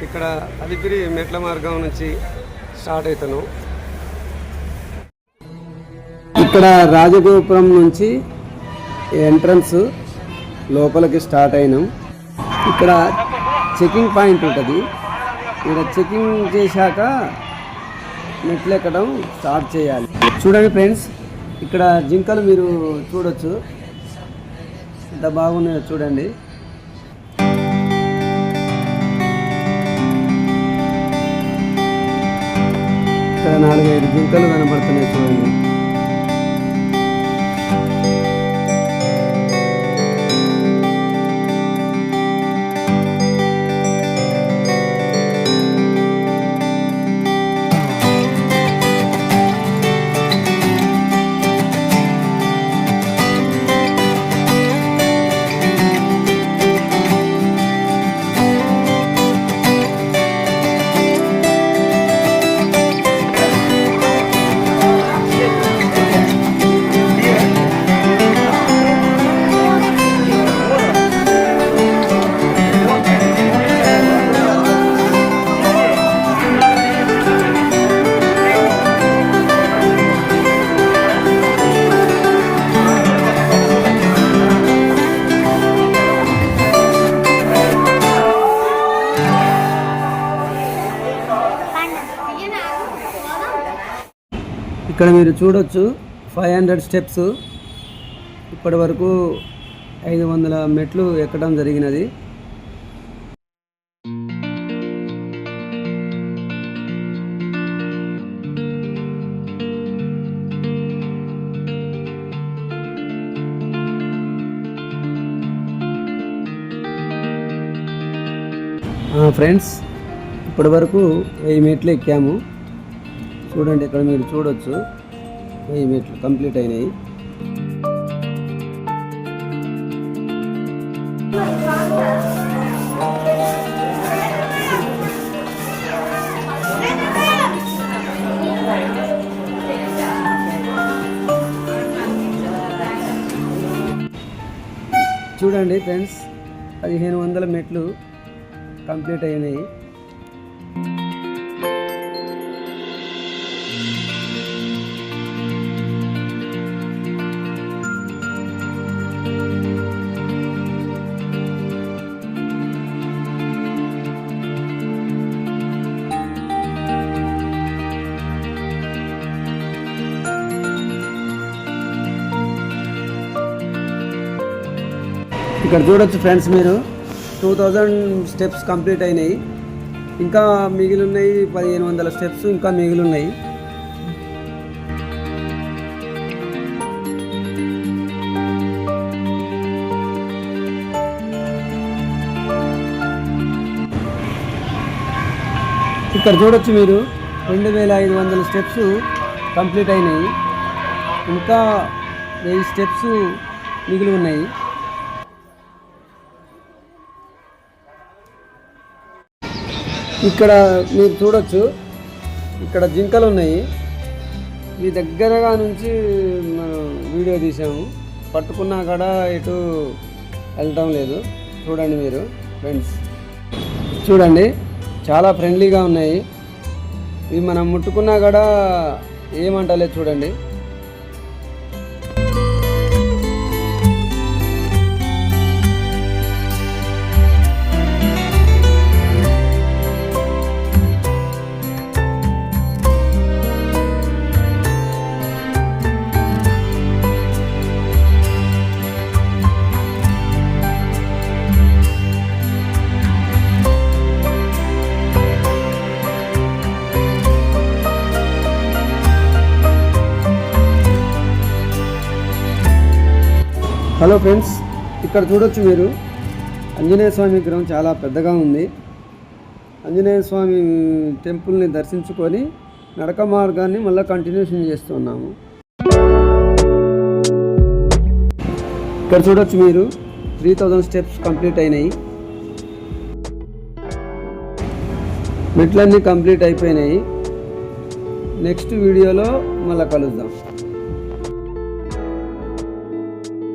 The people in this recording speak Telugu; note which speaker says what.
Speaker 1: ఇక్కడ అలిపిరి మెట్ల మార్గం నుంచి స్టార్ట్ అవుతాను. ఇక్కడ రాజగోపురం నుంచి ఎంట్రన్స్ లోపలికి స్టార్ట్ అయినాం. ఇక్కడ చెకింగ్ పాయింట్ ఉంటుంది. ఇక్కడ చెకింగ్ చేశాక మెట్లు ఎక్కడం స్టార్ట్ చేయాలి. చూడండి ఫ్రెండ్స్, ఇక్కడ జింకలు మీరు చూడొచ్చు, ఎంత బాగున్నాయో చూడండి. ఇక్కడ 4-5 జింకలు కనబడుతున్నాయి చూడండి. ఇక్కడ మీరు చూడొచ్చు 500 స్టెప్స్. ఇప్పటి వరకు 500 మెట్లు ఎక్కడం జరిగినది. ఫ్రెండ్స్, ఇప్పటి వరకు 1000 మెట్లు ఎక్కాము. చూడండి, ఇక్కడ మీరు చూడొచ్చు 1000 మెట్లు కంప్లీట్ అయినాయి. చూడండి ఫ్రెండ్స్, 1500 మెట్లు కంప్లీట్ అయినాయి. ఇక్కడ చూడొచ్చు ఫ్రెండ్స్, మీరు 2000 స్టెప్స్ కంప్లీట్ అయినాయి. ఇంకా మిగిలి ఉన్నాయి 1500 స్టెప్స్ ఇంకా మిగిలి ఉన్నాయి. ఇక్కడ చూడొచ్చు మీరు 2500 స్టెప్స్ కంప్లీట్ అయినాయి. ఇంకా 1000 స్టెప్స్ మిగిలి ఉన్నాయి. ఇక్కడ మీరు చూడొచ్చు, ఇక్కడ జింకలు ఉన్నాయి. ఈ దగ్గరగా నుంచి మనం వీడియో తీసాము. పట్టుకున్నా కూడా ఎటు వెళ్ళటం లేదు. చూడండి మీరు ఫ్రెండ్స్, చూడండి చాలా ఫ్రెండ్లీగా ఉన్నాయి. ఇవి మనం ముట్టుకున్నా కూడా ఏమంటలేదు. చూడండి, హలో ఫ్రెండ్స్, ఇక్కడ చూడొచ్చు మీరు ఆంజనేయ స్వామి విగ్రహం చాలా పెద్దగా ఉంది. ఆంజనేయ స్వామి టెంపుల్ని దర్శించుకొని నడక మార్గాన్ని మళ్ళీ కంటిన్యూషన్ చేస్తున్నాము. ఇక్కడ చూడొచ్చు మీరు 3000 స్టెప్స్ కంప్లీట్ అయినాయి. మెట్లన్నీ కంప్లీట్ అయిపోయినాయి. నెక్స్ట్ వీడియోలో మళ్ళీ కలుద్దాం.